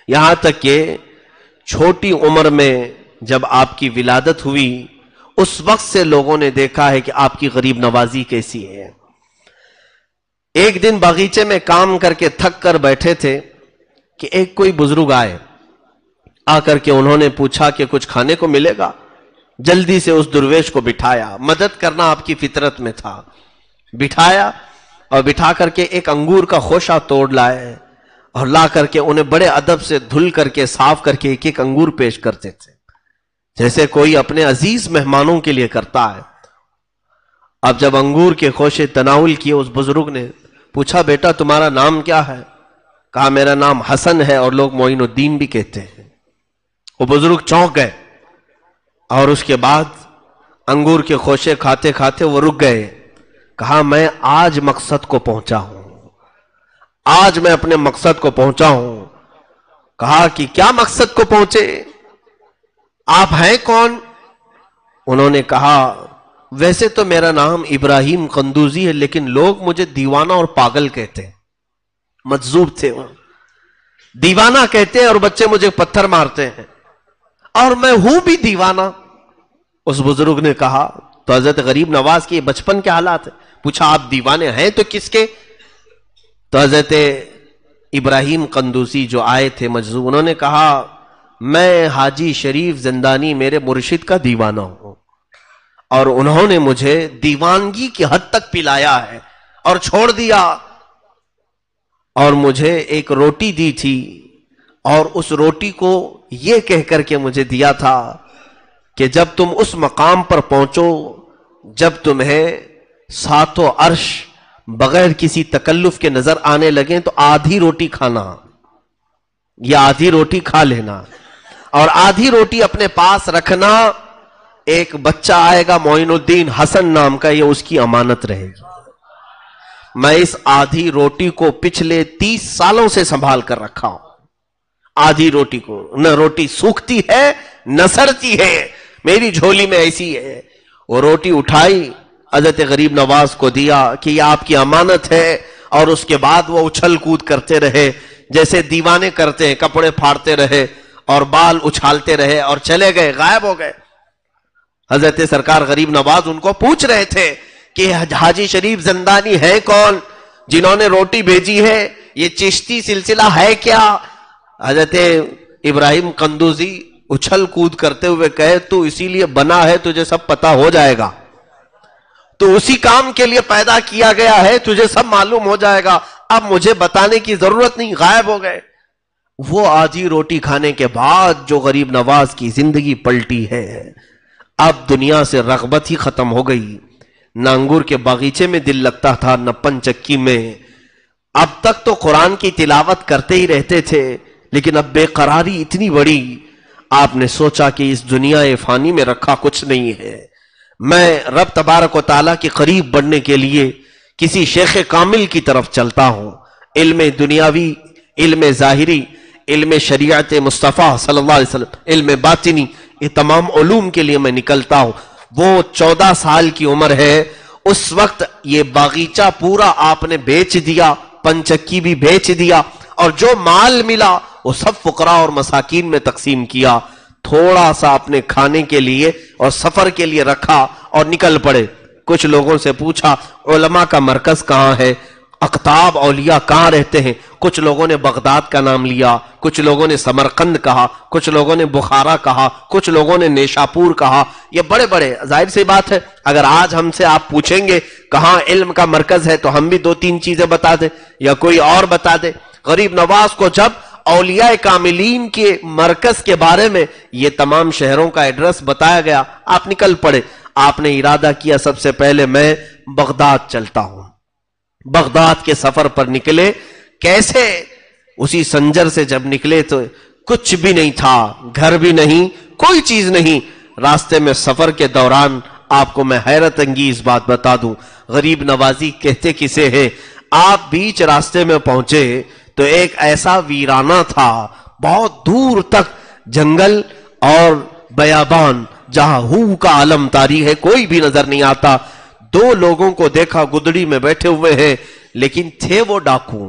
یہاں تک کہ چھوٹی عمر میں جب آپ کی ولادت ہوئی اس وقت سے لوگوں نے دیکھا ہے کہ آپ کی غریب نوازی کیسی ہے۔ ایک دن باغیچے میں کام کر کے تھک کر بیٹھے تھے کہ ایک کوئی بزرگ آئے، آ کر کے انہوں نے پوچھا کہ کچھ کھانے کو ملے گا؟ جلدی سے اس درویش کو بٹھایا، مدد کرنا آپ کی فطرت میں تھا، بٹھایا اور بٹھا کر کے ایک انگور کا خوشہ توڑ لائے اور لا کر کے انہیں بڑے ادب سے دھل کر کے صاف کر کے ایک ایک انگور پیش کرتے تھے، جیسے کوئی اپنے عزیز مہمانوں کے لیے کرتا ہے۔ اب جب انگور کے خوشے تناول کیے، اس بزرگ نے پوچھا بیٹا تمہارا نام کیا ہے؟ کہا میرا نام حسن ہے اور لوگ معین الدین بھی کہتے ہیں۔ وہ بزرگ چونک گئے اور اس کے بعد انگور کے خوشے کھاتے کھاتے وہ رک گئے۔ کہا میں آج مقصد کو پہنچا ہوں، آج میں اپنے مقصد کو پہنچا ہوں۔ کہا کہ کیا مقصد کو پہنچے؟ آپ ہیں کون؟ انہوں نے کہا ویسے تو میرا نام ابراہیم قندوزی ہے، لیکن لوگ مجھے دیوانہ اور پاگل کہتے ہیں۔ مجذوب تھے وہ، دیوانہ کہتے ہیں اور بچے مجھے پتھر مارتے ہیں، اور میں ہوں بھی دیوانہ۔ اس بزرگ نے کہا تو حضرت غریب نواز کے بچپن کے حالات ہیں۔ پوچھا آپ دیوانے ہیں تو کس کے؟ تو حضرت ابراہیم قندوزی جو آئے تھے مجذوب، انہوں نے کہا میں حاجی شریف زندانی میرے مرشد کا دیوانہ ہوں، اور انہوں نے مجھے دیوانگی کی حد تک پلایا ہے اور چھوڑ دیا، اور مجھے ایک روٹی دی تھی اور اس روٹی کو یہ کہہ کر کے مجھے دیا تھا کہ جب تم اس مقام پر پہنچو جب تمہیں ساتوں عرش بغیر کسی تکلف کے نظر آنے لگیں تو آدھی روٹی کھانا، یا آدھی روٹی کھا لینا، اور آدھی روٹی اپنے پاس رکھنا۔ ایک بچہ آئے گا معین الدین حسن نام کا، یہ اس کی امانت رہے گی۔ میں اس آدھی روٹی کو پچھلے 30 سالوں سے سنبھال کر رکھا ہوں۔ آدھی روٹی کو، نہ روٹی سوکھتی ہے نہ سڑتی ہے، میری جھولی میں ایسی ہے۔ وہ روٹی اٹھائی، حضرت غریب نواز کو دیا کہ یہ آپ کی امانت ہے، اور اس کے بعد وہ اچھل کود کرتے رہے جیسے دیوانے کرتے ہیں، کپڑے پھاڑتے رہے اور بال اچھالتے رہے اور چلے گئے، غائب ہو گئے۔ حضرت سرکار غریب نواز ان کو پوچھ رہے تھے کہ حاجی شریف زندانی ہے کون جنہوں نے روٹی بھیجی ہے؟ یہ چشتی سلسلہ ہے کیا؟ حضرت ابراہیم قندوزی اچھل کود کرتے ہوئے کہے تو اسی لیے بنا ہے، تجھے سب پتا ہو جائے گا، تو اسی کام کے لیے پیدا کیا گیا ہے، تجھے سب معلوم ہو جائے گا، اب مجھے بتانے کی ضرورت نہیں، غائب ہو گئے۔ وہ آدھی روٹی کھانے کے بعد جو غریب نواز کی زندگی پلٹی ہے، اب دنیا سے رغبت ہی ختم ہو گئی، نہ انگور کے باغیچے میں دل لگتا تھا نہ پنچکی میں۔ اب تک تو قرآن کی تلاوت کرتے ہی رہتے تھے، لیکن اب بے قراری اتنی بڑی، آپ نے سوچا کہ اس دنیا فانی میں رکھا کچھ نہیں ہے، میں رب تبارک و تعالیٰ کے قریب بڑھنے کے لیے کسی شیخ کامل کی طرف چلتا ہوں، علم دنیاوی، علم ظاہری، علم شریعت مصطفیٰ صلی اللہ علیہ وسلم، علم باطنی، یہ تمام علوم کے لیے میں نکلتا ہوں۔ وہ 14 سال کی عمر ہے، اس وقت یہ باغیچہ پورا آپ نے بیچ دیا، پنچکی بھی بیچ دیا، اور جو مال ملا وہ سب فقراء اور مساکین میں تقسیم کیا، تھوڑا سا اپنے کھانے کے لیے اور سفر کے لیے رکھا اور نکل پڑے۔ کچھ لوگوں سے پوچھا علماء کا مرکز کہاں ہے، اقطاب اولیاء کہاں رہتے ہیں؟ کچھ لوگوں نے بغداد کا نام لیا، کچھ لوگوں نے سمرقند کہا، کچھ لوگوں نے بخارا کہا، کچھ لوگوں نے نیشاپور کہا۔ یہ بڑے بڑے، ظاہر سی بات ہے اگر آج ہم سے آپ پوچھیں گے کہاں علم کا مرکز ہے تو ہم بھی 2-3 چیزیں بتا دیں یا کوئی اور بتا دے۔ غریب نواز کو جب اولیاء کاملین کے مرکز کے بارے میں یہ تمام شہروں کا ایڈریس بتایا گیا، آپ نکل پڑے۔ آپ نے ارادہ کیا سب سے پہلے میں بغداد چلتا ہوں۔ بغداد کے سفر پر نکلے، کیسے؟ اسی سنجر سے جب نکلے تو کچھ بھی نہیں تھا، گھر بھی نہیں، کوئی چیز نہیں۔ راستے میں سفر کے دوران آپ کو میں حیرت انگیز بات بتا دوں، غریب نوازی کہتے کسے ہے، آپ بیچ راستے میں پہنچے تو ایک ایسا ویرانہ تھا، بہت دور تک جنگل اور بیابان، جہاں ہو کا عالم طاری ہے، کوئی بھی نظر نہیں آتا۔ 2 لوگوں کو دیکھا گدڑی میں بیٹھے ہوئے ہیں، لیکن تھے وہ ڈاکو،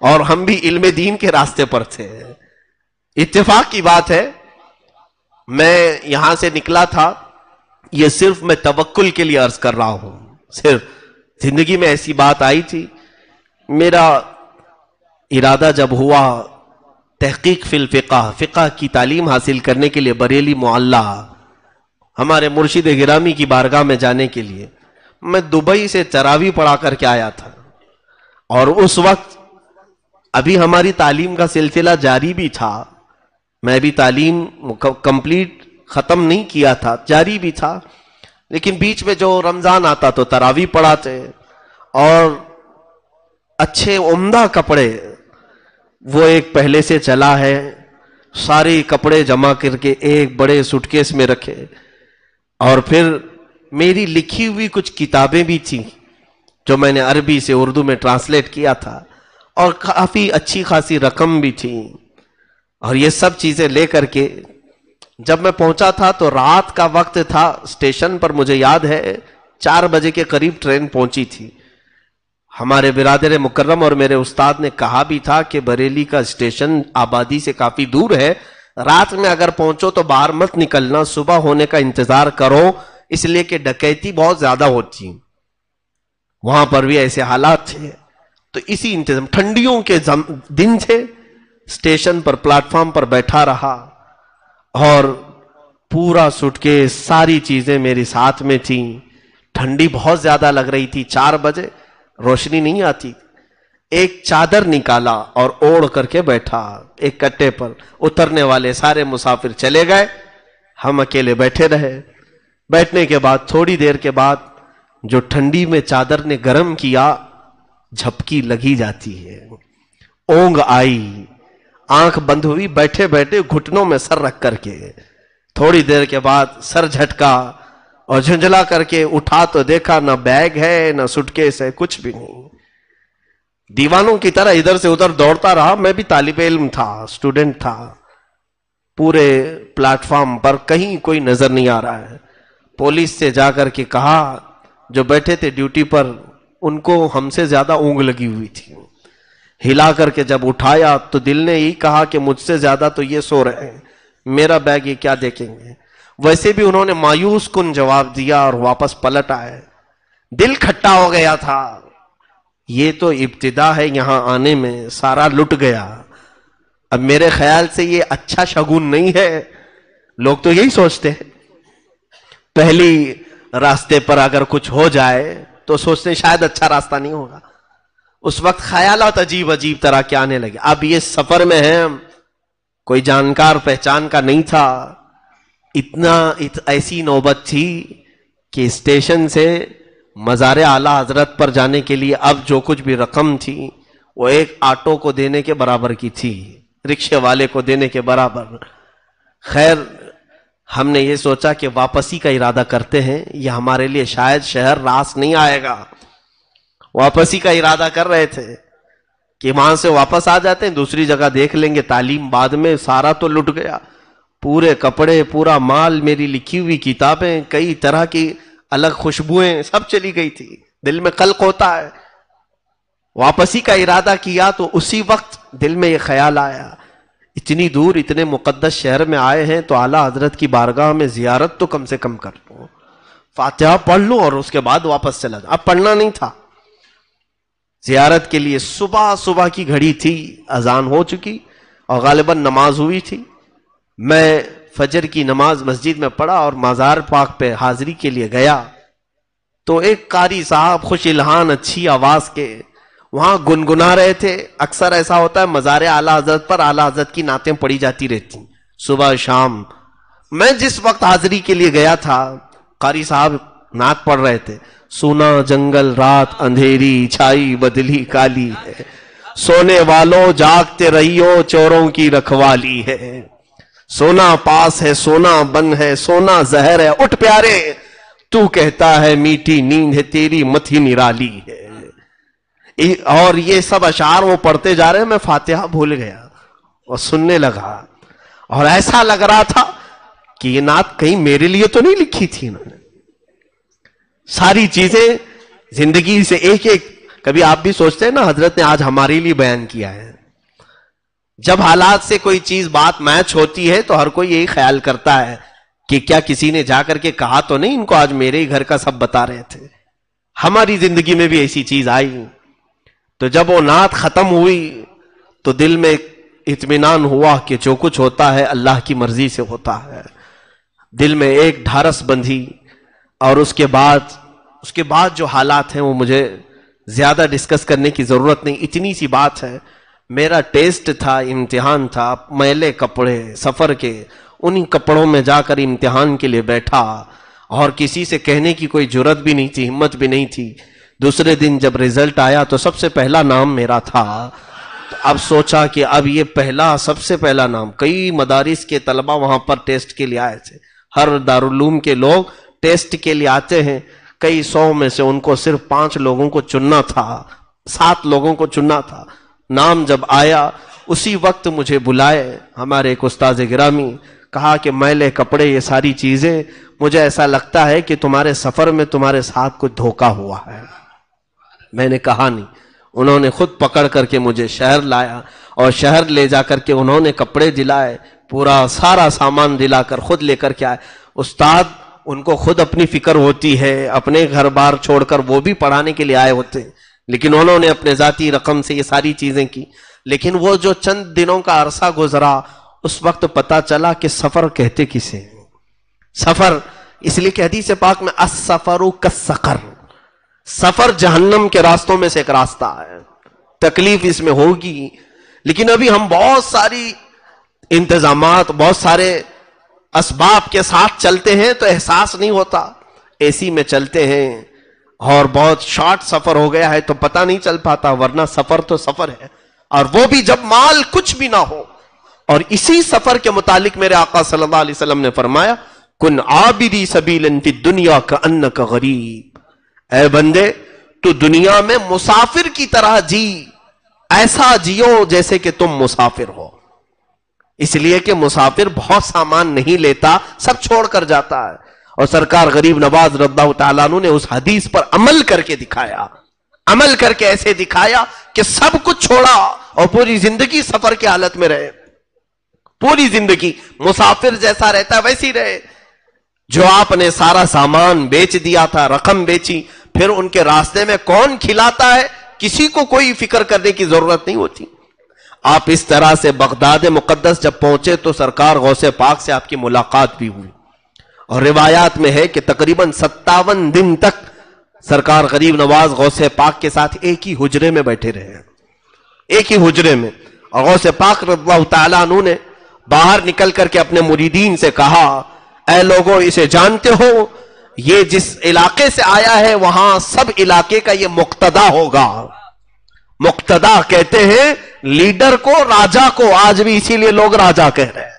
اور ہم بھی علم دین کے راستے پر تھے. اتفاق کی بات ہے میں یہاں سے نکلا تھا، یہ صرف میں توکل کے لیے عرض کر رہا ہوں، صرف زندگی میں ایسی بات آئی تھی. میرا ارادہ جب ہوا تحقیق فی الفقہ، فقہ کی تعلیم حاصل کرنے کے لیے بریلی معلّہ ہمارے مرشد گرامی کی بارگاہ میں جانے کے لیے، میں دبئی سے تراویح پڑھا کر کے آیا تھا. اور اس وقت ابھی ہماری تعلیم کا سلسلہ جاری بھی تھا، میں بھی تعلیم کمپلیٹ ختم نہیں کیا تھا، جاری بھی تھا. لیکن بیچ میں جو رمضان آتا تو تراویح پڑھاتے، اور اچھے عمدہ کپڑے وہ ایک پہلے سے چلا ہے، سارے کپڑے جمع کر کے ایک بڑے سوٹ کیس میں رکھے. اور پھر میری لکھی ہوئی کچھ کتابیں بھی تھیں جو میں نے عربی سے اردو میں ٹرانسلیٹ کیا تھا، اور کافی اچھی خاصی رقم بھی تھی. اور یہ سب چیزیں لے کر کے جب میں پہنچا تھا تو رات کا وقت تھا. اسٹیشن پر مجھے یاد ہے 4 بجے کے قریب ٹرین پہنچی تھی. ہمارے برادر مکرم اور میرے استاد نے کہا بھی تھا کہ بریلی کا اسٹیشن آبادی سے کافی دور ہے، رات میں اگر پہنچو تو باہر مت نکلنا، صبح ہونے کا انتظار کرو، اس لیے کہ ڈکیتی بہت زیادہ ہوتی. وہاں پر بھی ایسے حالات تھے. تو اسی انتظام، ٹھنڈیوں کے دن تھے، اسٹیشن پر پلیٹ فارم پر بیٹھا رہا، اور پورا سوٹ کے ساری چیزیں میری ساتھ میں تھیں. ٹھنڈی بہت زیادہ لگ رہی تھی، 4 بجے روشنی نہیں آتی. ایک چادر نکالا اور اوڑھ کر کے بیٹھا ایک کٹے پر. اترنے والے سارے مسافر چلے گئے، ہم اکیلے بیٹھے رہے. بیٹھنے کے بعد تھوڑی دیر کے بعد جو ٹھنڈی میں چادر نے گرم کیا، جھپکی لگی جاتی ہے، اونگ آئی، آنکھ بند ہوئی، بیٹھے بیٹھے گھٹنوں میں سر رکھ کر کے. تھوڑی دیر کے بعد سر جھٹکا اور جھنجھلا کر کے اٹھا تو دیکھا نہ بیگ ہے نہ سوٹ کیس ہے، کچھ بھی نہیں. دیوانوں کی طرح ادھر سے ادھر دوڑتا رہا. میں بھی طالب علم تھا، اسٹوڈنٹ تھا. پورے پلیٹ فارم پر کہیں کوئی نظر نہیں آ رہا ہے. پولیس سے جا کر کے کہا، جو بیٹھے تھے ڈیوٹی پر ان کو ہم سے زیادہ اونگ لگی ہوئی تھی. ہلا کر کے جب اٹھایا تو دل نے یہی کہا کہ مجھ سے زیادہ تو یہ سو رہے ہیں، میرا بیگ یہ کیا دیکھیں گے. ویسے بھی انہوں نے مایوس کن جواب دیا اور واپس پلٹ آئے. دل کھٹا ہو گیا تھا. یہ تو ابتدا ہے، یہاں آنے میں سارا لٹ گیا. اب میرے خیال سے یہ اچھا شگون نہیں ہے. لوگ تو یہی سوچتے ہیں، پہلی راستے پر اگر کچھ ہو جائے تو سوچتے ہیں شاید اچھا راستہ نہیں ہوگا. اس وقت خیالات عجیب عجیب طرح کے آنے لگے. اب یہ سفر میں ہے، کوئی جانکار پہچان کا نہیں تھا. ایسی نوبت تھی کہ اسٹیشن سے مزار اعلی حضرت پر جانے کے لیے اب جو کچھ بھی رقم تھی وہ ایک آٹو کو دینے کے برابر کی تھی، رکشے والے کو دینے کے برابر. خیر ہم نے یہ سوچا کہ واپسی کا ارادہ کرتے ہیں، یہ ہمارے لیے شاید شہر راس نہیں آئے گا. واپسی کا ارادہ کر رہے تھے کہ وہاں سے واپس آ جاتے ہیں، دوسری جگہ دیکھ لیں گے، تعلیم بعد میں. سارا تو لٹ گیا، پورے کپڑے، پورا مال، میری لکھی ہوئی کتابیں، کئی طرح کی الگ خوشبوئیں، سب چلی گئی تھی. دل میں قلق ہوتا ہے. واپسی کا ارادہ کیا تو اسی وقت دل میں یہ خیال آیا، اتنی دور اتنے مقدس شہر میں آئے ہیں تو اعلیٰ حضرت کی بارگاہ میں زیارت تو کم سے کم کر لوں، فاتحہ پڑھ لوں اور اس کے بعد واپس چلا جاؤں. اب پڑھنا نہیں تھا. زیارت کے لیے صبح کی گھڑی تھی، اذان ہو چکی اور غالباً نماز ہوئی تھی. میں فجر کی نماز مسجد میں پڑھا اور مزار پاک پہ حاضری کے لیے گیا تو ایک قاری صاحب خوش الحان اچھی آواز کے وہاں گنگنا رہے تھے. اکثر ایسا ہوتا ہے مزار اعلیٰ حضرت پر اعلیٰ حضرت کی نعتیں پڑھی جاتی رہتی صبح شام. میں جس وقت حاضری کے لیے گیا تھا قاری صاحب نعت پڑھ رہے تھے، سونا جنگل رات اندھیری چھائی بدلی کالی ہے، سونے والوں جاگتے رہیو چوروں کی رکھوالی ہے، سونا پاس ہے سونا بن ہے سونا زہر ہے، اٹھ پیارے تو کہتا ہے میٹھی نیند ہے تیری متھی نرالی ہے. اور یہ سب اشعار وہ پڑھتے جا رہے ہیں. میں فاتحہ بھول گیا اور سننے لگا اور ایسا لگ رہا تھا کہ یہ نعت کہیں میرے لیے تو نہیں لکھی تھی انہوں نے. ساری چیزیں زندگی سے ایک ایک کبھی آپ بھی سوچتے ہیں نا حضرت نے آج ہمارے لیے بیان کیا ہے. جب حالات سے کوئی چیز بات میچ ہوتی ہے تو ہر کوئی یہی خیال کرتا ہے کہ کیا کسی نے جا کر کے کہا تو نہیں ان کو آج میرے ہی گھر کا سب بتا رہے تھے. ہماری زندگی میں بھی ایسی چیز آئی. تو جب وہ نعت ختم ہوئی تو دل میں اطمینان ہوا کہ جو کچھ ہوتا ہے اللہ کی مرضی سے ہوتا ہے. دل میں ایک ڈھارس بندھی. اور اس کے بعد جو حالات ہیں وہ مجھے زیادہ ڈسکس کرنے کی ضرورت نہیں. اتنی سی بات ہے, میرا ٹیسٹ تھا, امتحان تھا, میلے کپڑے سفر کے, انہی کپڑوں میں جا کر امتحان کے لیے بیٹھا اور کسی سے کہنے کی کوئی جرت بھی نہیں تھی, ہمت بھی نہیں تھی. دوسرے دن جب رزلٹ آیا تو سب سے پہلا نام میرا تھا. تو اب سوچا کہ اب یہ سب سے پہلا نام. کئی مدارس کے طلبہ وہاں پر ٹیسٹ کے لیے آئے تھے. ہر دارالعلوم کے لوگ ٹیسٹ کے لیے آتے ہیں. کئی 100 میں سے ان کو صرف 5 لوگوں کو چننا تھا, 7 لوگوں کو چننا تھا. نام جب آیا اسی وقت مجھے بلائے ہمارے ایک استاذ گرامی, کہا کہ میلے کپڑے یہ ساری چیزیں, مجھے ایسا لگتا ہے کہ تمہارے سفر میں تمہارے ساتھ کچھ دھوکا ہوا ہے. میں نے کہا نہیں. انہوں نے خود پکڑ کر کے مجھے شہر لایا اور شہر لے جا کر کے انہوں نے کپڑے دلائے, پورا سارا سامان دلا کر خود لے کر کے آئے. استاد ان کو خود اپنی فکر ہوتی ہے, اپنے گھر بار چھوڑ کر وہ بھی پڑھانے کے لیے آئے ہوتے ہیں, لیکن انہوں نے اپنے ذاتی رقم سے یہ ساری چیزیں کی. لیکن وہ جو چند دنوں کا عرصہ گزرا اس وقت پتا چلا کہ سفر کہتے کسے. سفر اس لیے کہ حدیث پاک میں السفر کالسقر, سفر جہنم کے راستوں میں سے ایک راستہ ہے. تکلیف اس میں ہوگی, لیکن ابھی ہم بہت ساری انتظامات, بہت سارے اسباب کے ساتھ چلتے ہیں تو احساس نہیں ہوتا. اے سی میں چلتے ہیں اور بہت شارٹ سفر ہو گیا ہے تو پتہ نہیں چل پاتا, ورنہ سفر تو سفر ہے, اور وہ بھی جب مال کچھ بھی نہ ہو. اور اسی سفر کے متعلق میرے آقا صلی اللہ علیہ وسلم نے فرمایا, کن عابدی سبیلا فی الدنیا کأنک غریب. اے بندے تو دنیا میں مسافر کی طرح جی, ایسا جیو جیسے کہ تم مسافر ہو. اس لیے کہ مسافر بہت سامان نہیں لیتا, سب چھوڑ کر جاتا ہے. اور سرکار غریب نواز رضی اللہ تعالیٰ عنہ نے اس حدیث پر عمل کر کے دکھایا. عمل کر کے ایسے دکھایا کہ سب کچھ چھوڑا اور پوری زندگی سفر کی حالت میں رہے. پوری زندگی مسافر جیسا رہتا ہے ویسی رہے. جو آپ نے سارا سامان بیچ دیا تھا, رقم بیچی, پھر ان کے راستے میں کون کھلاتا ہے کسی کو کوئی فکر کرنے کی ضرورت نہیں ہوتی. آپ اس طرح سے بغداد مقدس جب پہنچے تو سرکار غوث پاک سے آپ کی ملاقات بھی ہوئی. اور روایات میں ہے کہ تقریباً 57 دن تک سرکار غریب نواز غوث پاک کے ساتھ ایک ہی حجرے میں بیٹھے رہے, ایک ہی حجرے میں. اور غوث پاک رضی اللہ تعالیٰ عنہ نے باہر نکل کر کے اپنے مریدین سے کہا, اے لوگوں اسے جانتے ہو, یہ جس علاقے سے آیا ہے وہاں سب علاقے کا یہ مقتدا ہوگا. مقتدا کہتے ہیں لیڈر کو, راجا کو. آج بھی اسی لیے لوگ راجا کہہ رہے ہیں,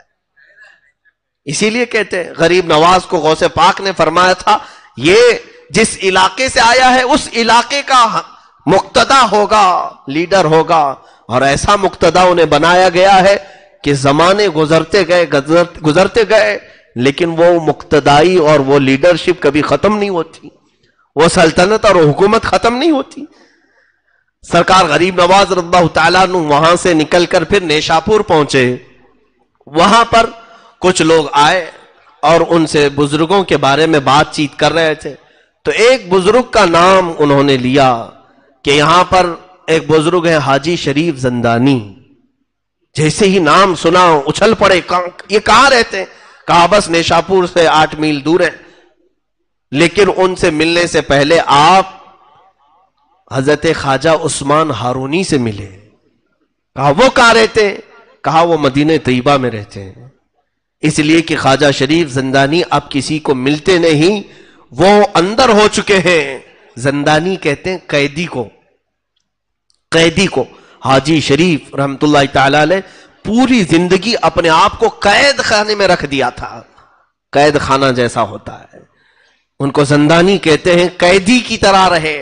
اسی لیے کہتے ہیں. غریب نواز کو غوث پاک نے فرمایا تھا یہ جس علاقے سے آیا ہے اس علاقے کا مقتدا ہوگا, لیڈر ہوگا. اور ایسا مقتدا انہیں بنایا گیا ہے کہ زمانے گزرتے گئے لیکن وہ مقتدائی اور وہ لیڈرشپ کبھی ختم نہیں ہوتی, وہ سلطنت اور حکومت ختم نہیں ہوتی. سرکار غریب نواز رضی اللہ تعالیٰ عنہ وہاں سے نکل کر پھر نیشاپور پہنچے. وہاں پر کچھ لوگ آئے اور ان سے بزرگوں کے بارے میں بات چیت کر رہے تھے. تو ایک بزرگ کا نام انہوں نے لیا کہ یہاں پر ایک بزرگ ہے حاجی شریف زندانی. جیسے ہی نام سنا اچھل پڑے, یہ کہاں رہتے ہیں؟ کہا بس نیشاپور سے 8 میل دور ہے. لیکن ان سے ملنے سے پہلے آپ حضرت خواجہ عثمان ہارونی سے ملے. کہا وہ کہاں رہتے ہیں؟ کہا وہ مدینہ طیبہ میں رہتے ہیں. اس لیے کہ خواجہ شریف زندانی اب کسی کو ملتے نہیں, وہ اندر ہو چکے ہیں. زندانی کہتے ہیں قیدی کو, قیدی کو. حاجی شریف رحمت اللہ تعالی علیہ پوری زندگی اپنے آپ کو قید خانے میں رکھ دیا تھا, قید خانہ جیسا ہوتا ہے. ان کو زندانی کہتے ہیں, قیدی کی طرح رہے.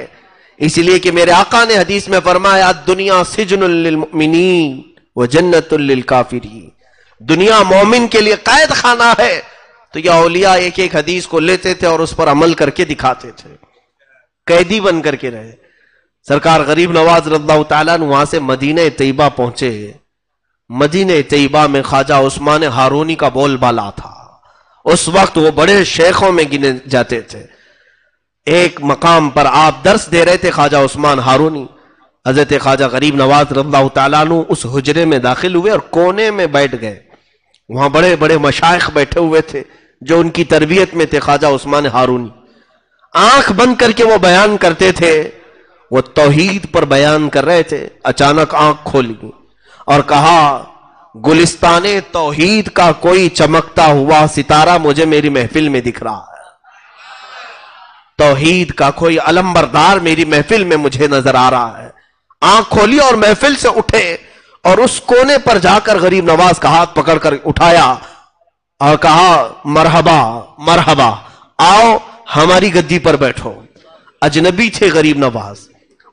اس لیے کہ میرے آقا نے حدیث میں فرمایا دنیا سجن للمؤمنین و جنت للکافرین. دنیا مومن کے لیے قید خانہ ہے. تو یہ اولیاء ایک ایک حدیث کو لیتے تھے اور اس پر عمل کر کے دکھاتے تھے, قیدی بن کر کے رہے. سرکار غریب نواز رضی اللہ تعالیٰ عنہ وہاں سے مدینہ طیبہ پہنچے. مدینہ طیبہ میں خواجہ عثمان ہارونی کا بول بالا تھا. اس وقت وہ بڑے شیخوں میں گنے جاتے تھے. ایک مقام پر آپ درس دے رہے تھے خواجہ عثمان ہارونی. حضرت خواجہ غریب نواز رضی اللہ تعالیٰ عنہ اس حجرے میں داخل ہوئے اور کونے میں بیٹھ گئے. وہاں بڑے بڑے مشائخ بیٹھے ہوئے تھے جو ان کی تربیت میں تھے. خواجہ عثمان ہارونی آنکھ بند کر کے وہ بیان کرتے تھے. وہ توحید پر بیان کر رہے تھے. اچانک آنکھ کھولی اور کہا گلستان توحید کا کوئی چمکتا ہوا ستارہ مجھے میری محفل میں دکھ رہا ہے. توحید کا کوئی علمبردار میری محفل میں مجھے نظر آ رہا ہے. آنکھ کھولی اور محفل سے اٹھے اور اس کونے پر جا کر غریب نواز کا ہاتھ پکڑ کر اٹھایا اور کہا مرحبا مرحبا، آؤ ہماری گدی پر بیٹھو. اجنبی تھے غریب نواز،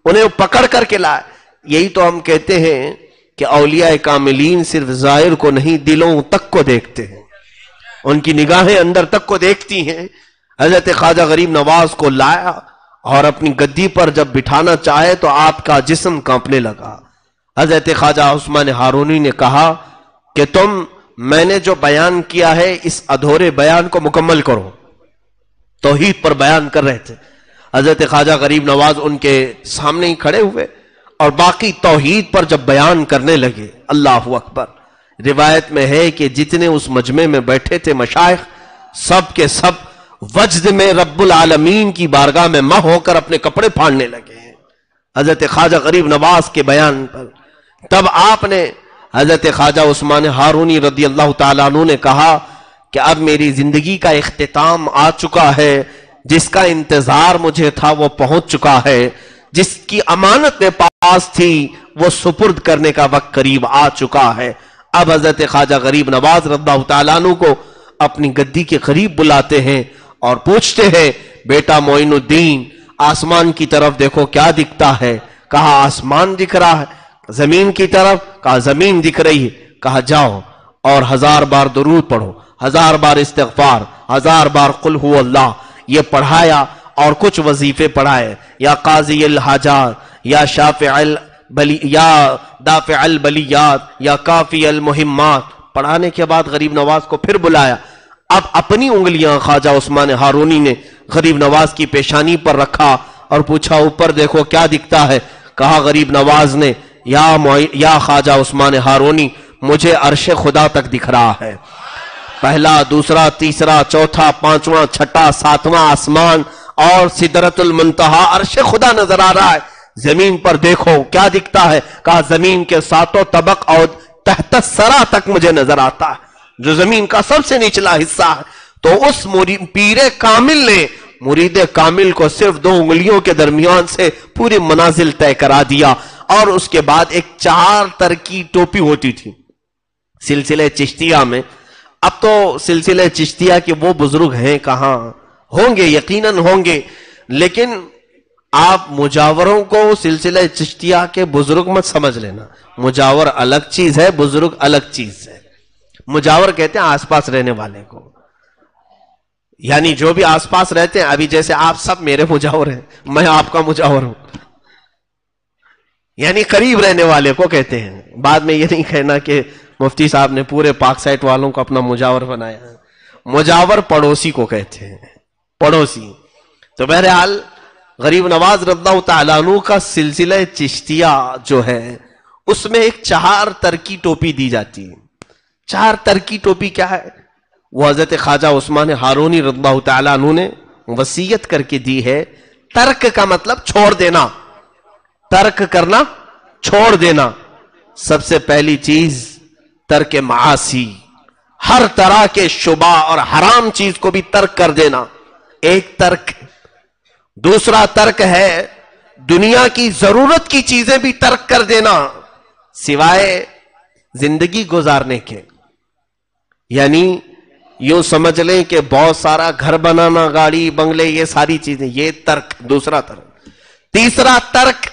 انہیں پکڑ کر کے لائے. یہی تو ہم کہتے ہیں کہ اولیاء کاملین صرف ظاہر کو نہیں دلوں تک کو دیکھتے ہیں، ان کی نگاہیں اندر تک کو دیکھتی ہیں. حضرت خواجہ غریب نواز کو لایا اور اپنی گدی پر جب بٹھانا چاہے تو آپ کا جسم کانپنے لگا. حضرت خواجہ عثمان ہارونی نے کہا کہ میں نے جو بیان کیا ہے اس ادھورے بیان کو مکمل کرو. توحید پر بیان کر رہے تھے. حضرت خواجہ غریب نواز ان کے سامنے ہی کھڑے ہوئے اور باقی توحید پر جب بیان کرنے لگے. اللہ اکبر. روایت میں ہے کہ جتنے اس مجمع میں بیٹھے تھے مشائخ، سب کے سب وجد میں رب العالمین کی بارگاہ میں مہ ہو کر اپنے کپڑے پھاڑنے لگے حضرت خواجہ غریب نواز کے بیان پر. تب آپ نے حضرت خواجہ عثمان ہارونی رضی اللہ تعالیٰ عنہ نے کہا کہ اب میری زندگی کا اختتام آ چکا ہے. جس کا انتظار مجھے تھا وہ پہنچ چکا ہے. جس کی امانت میں پاس تھی وہ سپرد کرنے کا وقت قریب آ چکا ہے. اب حضرت خواجہ غریب نواز رضی اللہ تعالیٰ عنہ کو اپنی گدی کے قریب بلاتے ہیں اور پوچھتے ہیں بیٹا معین الدین آسمان کی طرف دیکھو کیا دکھتا ہے. کہا آسمان دکھ رہا ہے. زمین کی طرف؟ کہا زمین دکھ رہی ہے. کہا جاؤ اور 1000 بار درود پڑھو، 1000 بار استغفار، 1000 بار قل هو اللہ. یہ پڑھایا اور کچھ وظیفے پڑھائے. یا قاضی الحاجات، یا شافع یا دافع البلیات، یا کافی المہمات. پڑھانے کے بعد غریب نواز کو پھر بلایا. اب اپنی انگلیاں خواجہ عثمان ہارونی نے غریب نواز کی پیشانی پر رکھا اور پوچھا اوپر دیکھو کیا دکھتا ہے. کہا غریب نواز نے یا خواجہ عثمان ہارونی مجھے عرش خدا تک دکھ رہا ہے. پہلا، دوسرا، تیسرا، چوتھا، پانچواں، چھٹا، ساتواں آسمان اور سدرۃ المنتہا عرش خدا نظر آ رہا ہے. زمین پر دیکھو کیا دکھتا ہے. کہا زمین کے 7 طبق اور تحت الثری تک مجھے نظر آتا ہے، جو زمین کا سب سے نچلا حصہ ہے. تو اس پیر کامل نے مرید کامل کو صرف 2 انگلیوں کے درمیان سے پوری منازل طے کرا دیا. اور اس کے بعد ایک 4 تر کی ٹوپی ہوتی تھی سلسلہ چشتیہ میں. اب تو سلسلہ چشتیہ کے وہ بزرگ ہیں کہاں؟ ہوں گے، یقیناً ہوں گے، لیکن آپ مجاوروں کو سلسلہ چشتیہ کے بزرگ مت سمجھ لینا. مجاور الگ چیز ہے، بزرگ الگ چیز ہے. مجاور کہتے ہیں آس پاس رہنے والے کو، یعنی جو بھی آس پاس رہتے ہیں. ابھی جیسے آپ سب میرے مجاور ہیں، میں آپ کا مجاور ہوں، یعنی قریب رہنے والے کو کہتے ہیں. بعد میں یہ نہیں کہنا کہ مفتی صاحب نے پورے پاک سائٹ والوں کو اپنا مجاور بنایا ہے. مجاور پڑوسی کو کہتے ہیں، پڑوسی. تو بہرحال غریب نواز رضی اللہ تعالیٰ عنہ کا سلسلہ چشتیہ جو ہے اس میں ایک 4 تر کی ٹوپی دی جاتی ہے. 4 تر کی ٹوپی کیا ہے؟ وہ حضرت خواجہ عثمان ہارونی رضی اللہ تعالیٰ عنہ نے وصیت کر کے دی ہے. ترک کا مطلب چھوڑ دینا، ترک کرنا، چھوڑ دینا. سب سے پہلی چیز ترک معاصی، ہر طرح کے شبہ اور حرام چیز کو بھی ترک کر دینا، ایک ترک. دوسرا ترک ہے دنیا کی ضرورت کی چیزیں بھی ترک کر دینا سوائے زندگی گزارنے کے. یعنی یوں سمجھ لیں کہ بہت سارا گھر بنانا، گاڑی بنگلے، یہ ساری چیزیں، یہ ترک، دوسرا ترک. تیسرا ترک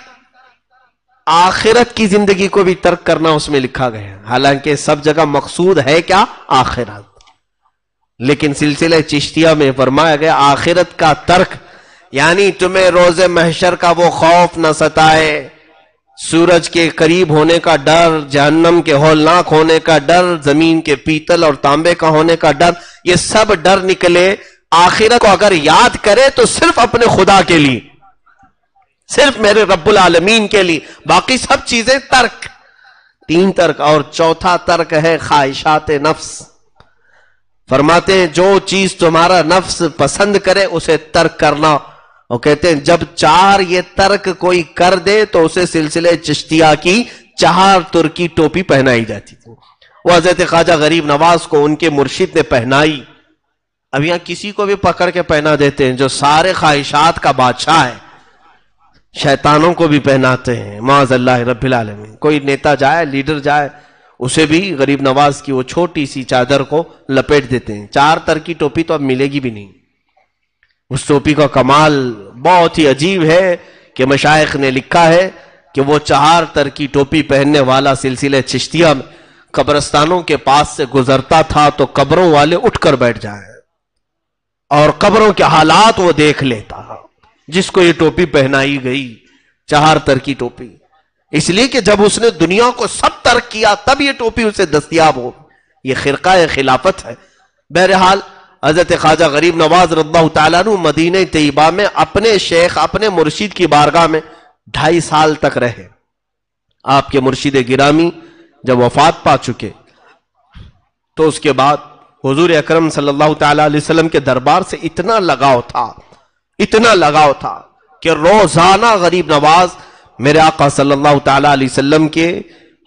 آخرت کی زندگی کو بھی ترک کرنا اس میں لکھا گیا. حالانکہ سب جگہ مقصود ہے کیا؟ آخرت. لیکن سلسلہ چشتیہ میں فرمایا گیا آخرت کا ترک یعنی تمہیں روز محشر کا وہ خوف نہ ستائے، سورج کے قریب ہونے کا ڈر، جہنم کے ہولناک ہونے کا ڈر، زمین کے پیتل اور تانبے کا ہونے کا ڈر، یہ سب ڈر نکلے۔ آخرت کو اگر یاد کرے تو صرف اپنے خدا کے لیے، صرف میرے رب العالمین کے لیے، باقی سب چیزیں ترک، 3 ترک، اور چوتھا ترک ہے خواہشات نفس۔ فرماتے ہیں جو چیز تمہارا نفس پسند کرے اسے ترک کرنا، اور کہتے ہیں جب 4 یہ ترک کوئی کر دے تو اسے سلسلے چشتیہ کی 4 ترکی ٹوپی پہنائی جاتی تھی۔ وہ حضرت خواجہ غریب نواز کو ان کے مرشد نے پہنائی۔ اب یہاں کسی کو بھی پکڑ کے پہنا دیتے ہیں جو سارے خواہشات کا بادشاہ ہے، شیطانوں کو بھی پہناتے ہیں معاذ اللہ رب العالمین۔ کوئی نیتا جائے، لیڈر جائے، اسے بھی غریب نواز کی وہ چھوٹی سی چادر کو لپیٹ دیتے ہیں۔ 4 تر کی ٹوپی تو اب ملے گی بھی نہیں۔ اس ٹوپی کا کمال بہت ہی عجیب ہے کہ مشائخ نے لکھا ہے کہ وہ 4 تر کی ٹوپی پہننے والا سلسلے چشتیہ میں قبرستانوں کے پاس سے گزرتا تھا تو قبروں والے اٹھ کر بیٹھ جائیں اور قبروں کے حالات وہ دیکھ لیتا، جس کو یہ ٹوپی پہنائی گئی 4 تر کی ٹوپی، اس لیے کہ جب اس نے دنیا کو سب ترک کیا تب یہ ٹوپی اسے دستیاب ہو۔ یہ خرقہ خلافت ہے۔ بہرحال حضرت خواجہ غریب نواز رضی اللہ تعالیٰ عنہ مدینہ طیبہ میں اپنے شیخ، اپنے مرشد کی بارگاہ میں 2.5 سال تک رہے۔ آپ کے مرشد گرامی جب وفات پا چکے تو اس کے بعد حضور اکرم صلی اللہ تعالیٰ علیہ وسلم کے دربار سے اتنا لگاؤ تھا کہ روزانہ غریب نواز میرے آقا صلی اللہ تعالیٰ علیہ وسلم کے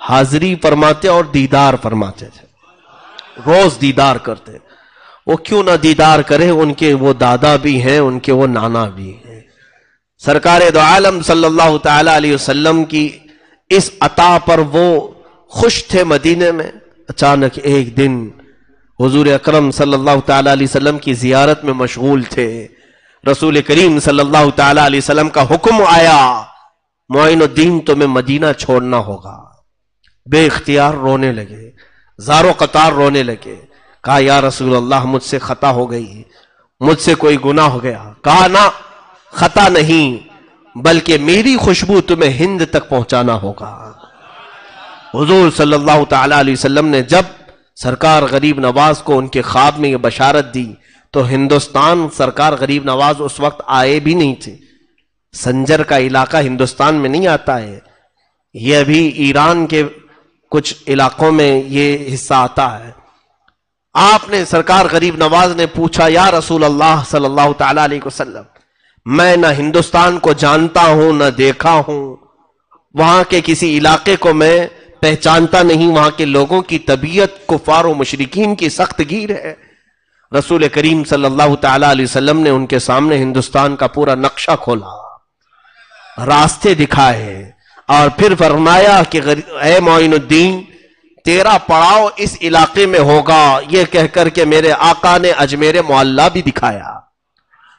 حاضری فرماتے اور دیدار فرماتے تھے، روز دیدار کرتے۔ وہ کیوں نہ دیدار کرے، ان کے وہ دادا بھی ہیں، ان کے وہ نانا بھی ہیں۔ سرکار دو عالم صلی اللہ تعالیٰ علیہ وسلم کی اس عطا پر وہ خوش تھے مدینے میں۔ اچانک ایک دن حضور اکرم صلی اللہ تعالیٰ علیہ وسلم کی زیارت میں مشغول تھے، رسول کریم صلی اللہ تعالیٰ علیہ وسلم کا حکم آیا، معین الدین تمہیں مدینہ چھوڑنا ہوگا۔ بے اختیار رونے لگے، زار و قطار رونے لگے۔ کہا یا رسول اللہ مجھ سے خطا ہو گئی، مجھ سے کوئی گناہ ہو گیا۔ کہا نہ، خطا نہیں، بلکہ میری خوشبو تمہیں ہند تک پہنچانا ہوگا۔ حضور صلی اللہ تعالیٰ علیہ وسلم نے جب سرکار غریب نواز کو ان کے خواب میں یہ بشارت دی تو ہندوستان سرکار غریب نواز اس وقت آئے بھی نہیں تھے۔ سنجر کا علاقہ ہندوستان میں نہیں آتا ہے، یہ ابھی ایران کے کچھ علاقوں میں یہ حصہ آتا ہے۔ آپ نے سرکار غریب نواز نے پوچھا یا رسول اللہ صلی اللہ تعالیٰ علیہ وسلم، میں نہ ہندوستان کو جانتا ہوں نہ دیکھا ہوں، وہاں کے کسی علاقے کو میں پہچانتا نہیں، وہاں کے لوگوں کی طبیعت کفار و مشرکین کی سخت گیر ہے۔ رسول کریم صلی اللہ تعالیٰ علیہ وسلم نے ان کے سامنے ہندوستان کا پورا نقشہ کھولا، راستے دکھائے، اور پھر فرمایا کہ اے معین الدین تیرا پڑاؤ اس علاقے میں ہوگا، یہ کہہ کر کے میرے آقا نے اجمیر معلیٰ بھی دکھایا۔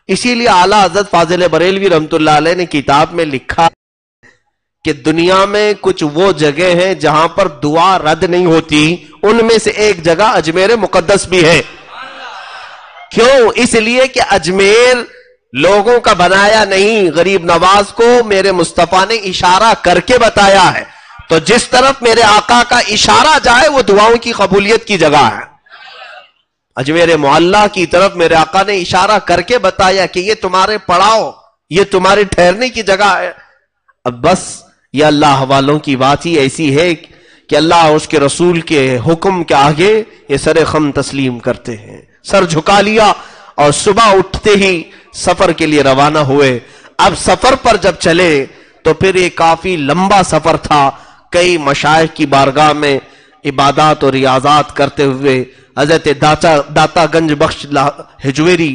اسی لیے اعلیٰ حضرت فاضل بریلوی رحمۃ اللہ علیہ نے کتاب میں لکھا کہ دنیا میں کچھ وہ جگہ ہیں جہاں پر دعا رد نہیں ہوتی، ان میں سے ایک جگہ اجمیر مقدس بھی ہے۔ کیوں؟ اس لیے کہ اجمیر لوگوں کا بنایا نہیں، غریب نواز کو میرے مصطفیٰ نے اشارہ کر کے بتایا ہے، تو جس طرف میرے آقا کا اشارہ جائے وہ دعاؤں کی قبولیت کی جگہ ہے۔ اجمیر معلیٰ کی طرف میرے آقا نے اشارہ کر کے بتایا کہ یہ تمہارے پڑاؤ، یہ تمہارے ٹھہرنے کی جگہ ہے۔ اب بس یہ اللہ والوں کی بات ہی ایسی ہے کہ اللہ اور اس کے رسول کے حکم کے آگے یہ سر خم تسلیم کرتے ہیں، سر جھکا لیا اور صبح اٹھتے ہی سفر کے لیے روانہ ہوئے۔ اب سفر پر جب چلے تو پھر یہ کافی لمبا سفر تھا، کئی مشائخ کی بارگاہ میں عبادات اور ریاضات کرتے ہوئے حضرت داتا گنج بخش ہجویری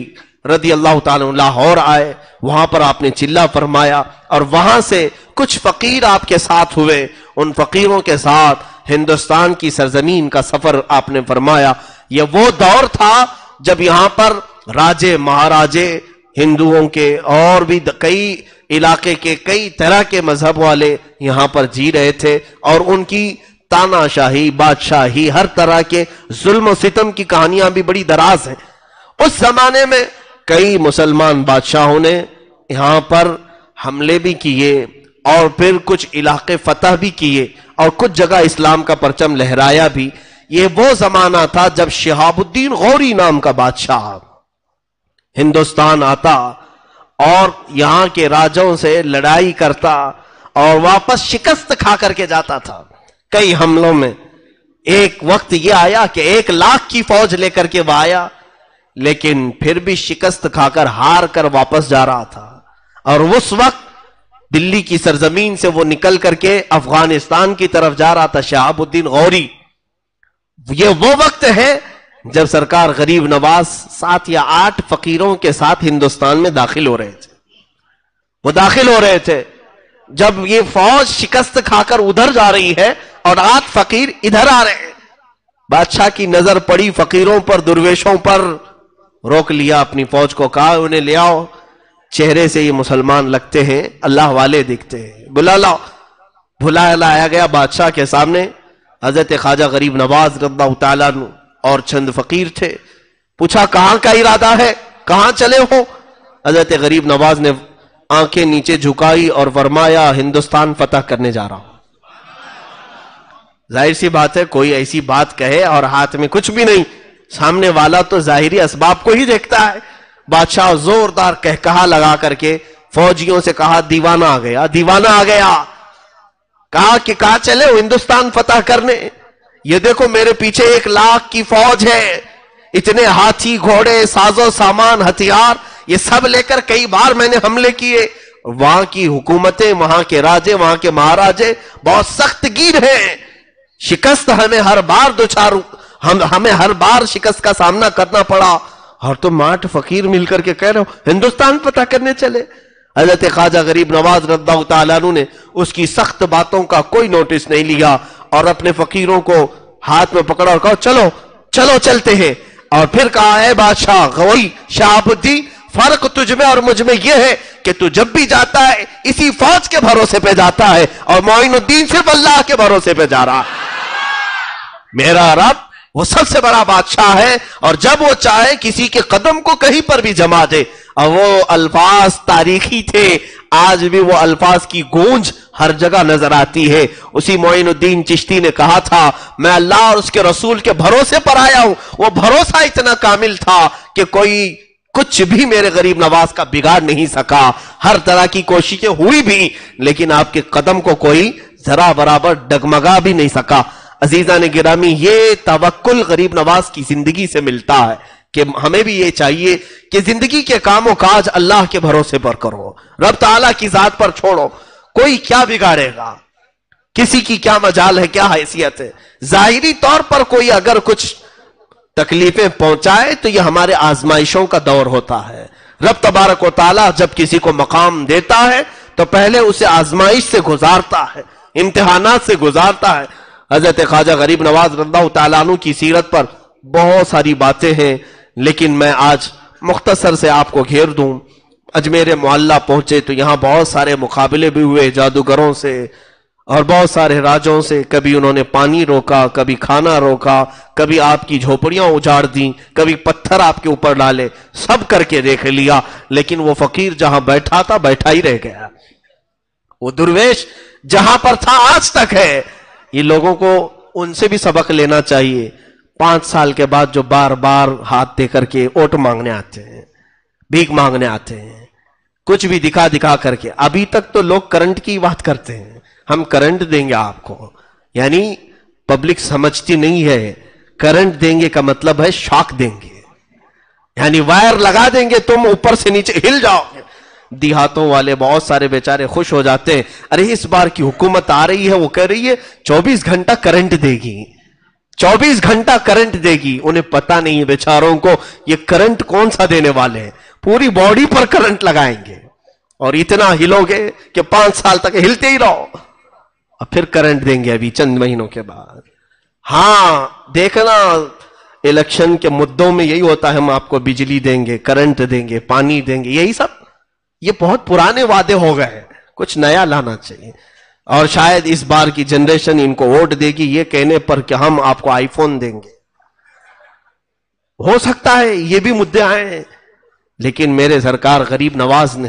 رضی اللہ تعالیٰ لاہور آئے، وہاں پر آپ نے چلہ فرمایا اور وہاں سے کچھ فقیر آپ کے ساتھ ہوئے، ان فقیروں کے ساتھ ہندوستان کی سرزمین کا سفر آپ نے فرمایا۔ یہ وہ دور تھا جب یہاں پر راجے مہاراجے ہندوؤں کے اور بھی کئی علاقے کے کئی طرح کے مذہب والے یہاں پر جی رہے تھے، اور ان کی تانا شاہی، بادشاہی، ہر طرح کے ظلم و ستم کی کہانیاں بھی بڑی دراز ہیں۔ اس زمانے میں کئی مسلمان بادشاہوں نے یہاں پر حملے بھی کیے اور پھر کچھ علاقے فتح بھی کیے اور کچھ جگہ اسلام کا پرچم لہرایا بھی. یہ وہ زمانہ تھا جب شہاب الدین غوری نام کا بادشاہ ہندوستان آتا اور یہاں کے راجوں سے لڑائی کرتا اور واپس شکست کھا کر کے جاتا تھا کئی حملوں میں. ایک وقت یہ آیا کہ 1 لاکھ کی فوج لے کر کے وہ آیا، لیکن پھر بھی شکست کھا کر ہار کر واپس جا رہا تھا. اور اس وقت دلی کی سرزمین سے وہ نکل کر کے افغانستان کی طرف جا رہا تھا شہاب الدین غوری. یہ وہ وقت ہے جب سرکار غریب نواز 7 یا 8 فقیروں کے ساتھ ہندوستان میں داخل ہو رہے تھے. وہ داخل ہو رہے تھے جب یہ فوج شکست کھا کر ادھر جا رہی ہے اور 8 فقیر ادھر آ رہے ہیں. بادشاہ کی نظر پڑی فقیروں پر، درویشوں پر، روک لیا اپنی فوج کو، کہا انہیں لے آؤ، چہرے سے یہ مسلمان لگتے ہیں، اللہ والے دکھتے ہیں، بلا لاؤ. بلایا لایا گیا بادشاہ کے سامنے. حضرت خواجہ غریب نواز رضی اللہ تعالیٰ عنہ اور چند فقیر تھے. پوچھا کہاں کا ارادہ ہے، کہاں چلے ہو؟ حضرت غریب نواز نے آنکھیں نیچے جھکائی اور فرمایا ہندوستان فتح کرنے جا رہا ہوں. ظاہر سی بات ہے کوئی ایسی بات کہے اور ہاتھ میں کچھ بھی نہیں، سامنے والا تو ظاہری اسباب کو ہی دیکھتا ہے. بادشاہ زوردار کہا لگا کر کے فوجیوں سے کہا دیوانہ آ گیا، دیوانہ آ گیا. کہا کہ کہاں چلے ہو؟ ہندوستان فتح کرنے. یہ دیکھو میرے پیچھے 1 لاکھ کی فوج ہے، اتنے ہاتھی گھوڑے ساز و سامان ہتھیار یہ سب لے کر کئی بار میں نے حملے کیے. وہاں کی حکومتیں، وہاں کے راجے، وہاں کے مہاراجے بہت سخت گیر ہیں. شکست ہمیں ہر بار شکست کا سامنا کرنا پڑا اور تم 8 فقیر مل کر کے کہہ رہے ہو ہندوستان فتح کرنے چلے. حضرت خواجہ غریب نواز رضی اللہ تعالیٰ عنہ نے اس کی سخت باتوں کا کوئی نوٹس نہیں لیا اور اپنے فقیروں کو ہاتھ میں پکڑا اور کہا چلو چلو چلتے ہیں. اور پھر کہا اے بادشاہ غوری شہاب الدین، فرق تجھ میں اور مجھ میں یہ ہے کہ تو جب بھی جاتا ہے اسی فوج کے بھروسے پہ جاتا ہے اور معین الدین صرف اللہ کے بھروسے پہ جا رہا ہے. میرا رب وہ سب سے بڑا بادشاہ ہے اور جب وہ چاہے کسی کے قدم کو کہیں پر بھی جما دے. اور وہ الفاظ تاریخی تھے، آج بھی وہ الفاظ کی گونج ہر جگہ نظر آتی ہے. اسی معین الدین چشتی نے کہا تھا میں اللہ اور اس کے رسول کے بھروسے پر آیا ہوں. وہ بھروسہ اتنا کامل تھا کہ کوئی کچھ بھی میرے غریب نواز کا بگاڑ نہیں سکا. ہر طرح کی کوششیں ہوئی بھی لیکن آپ کے قدم کو کوئی ذرا برابر ڈگمگا بھی نہیں سکا. عزیزان گرامی، یہ توکل غریب نواز کی زندگی سے ملتا ہے کہ ہمیں بھی یہ چاہیے کہ زندگی کے کام و کاج اللہ کے بھروسے پر کرو، رب تعالیٰ کی ذات پر چھوڑو. کوئی کیا بگاڑے گا، کسی کی کیا مجال ہے، کیا حیثیت ہے. ظاہری طور پر کوئی اگر کچھ تکلیفیں پہنچائے تو یہ ہمارے آزمائشوں کا دور ہوتا ہے. رب تبارک و تعالیٰ جب کسی کو مقام دیتا ہے تو پہلے اسے آزمائش سے گزارتا ہے، امتحانات سے گزارتا ہے. حضرت خواجہ غریب نواز رضی اللہ تعالیٰ عنہ کی سیرت پر بہت ساری باتیں ہیں لیکن میں آج مختصر سے آپ کو گھیر دوں. اجمیر معلیٰ پہنچے تو یہاں بہت سارے مقابلے بھی ہوئے جادوگروں سے اور بہت سارے راجوں سے. کبھی انہوں نے پانی روکا، کبھی کھانا روکا، کبھی آپ کی جھوپڑیاں اجاڑ دیں، کبھی پتھر آپ کے اوپر ڈالے، سب کر کے دیکھ لیا. لیکن وہ فقیر جہاں بیٹھا تھا بیٹھا ہی رہ گیا. وہ درویش جہاں پر تھا آج تک ہے. یہ لوگوں کو ان سے بھی سبق لینا چاہیے. 5 سال کے بعد جو بار بار ہاتھ دے کر کے ووٹ مانگنے آتے ہیں، بھیک مانگنے آتے ہیں، کچھ بھی دکھا دکھا کر کے. ابھی تک تو لوگ کرنٹ کی بات کرتے ہیں، ہم کرنٹ دیں گے آپ کو، یعنی پبلک سمجھتی نہیں ہے کرنٹ دیں گے کا مطلب ہے شاک دیں گے، یعنی وائر لگا دیں گے تم اوپر سے نیچے ہل جاؤ گے. دیہاتوں والے بہت سارے بیچارے خوش ہو جاتے ہیں، ارے اس بار کی حکومت آ رہی ہے، وہ کہہ رہی ہے 24 گھنٹہ کرنٹ دے گی، 24 گھنٹہ کرنٹ دے گی. انہیں پتا نہیں ہے بیچاروں کو یہ کرنٹ کون سا دینے والے ہیں. پوری باڈی پر کرنٹ لگائیں گے اور اتنا ہلو گے کہ 5 سال تک ہلتے ہی رہو اور پھر کرنٹ دیں گے ابھی چند مہینوں کے بعد. ہاں دیکھنا الیکشن کے مدوں میں یہی ہوتا ہے، ہم آپ کو بجلی دیں گے، کرنٹ دیں گے، پانی دیں گے، یہی سب. یہ بہت پرانے وعدے ہو گئے، کچھ نیا لانا چاہیے. اور شاید اس بار کی جنریشن ان کو ووٹ دے گی یہ کہنے پر کہ ہم آپ کو آئی فون دیں گے. ہو سکتا ہے یہ بھی مدعے آئے ہیں لیکن میرے سرکار غریب نواز نے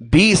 20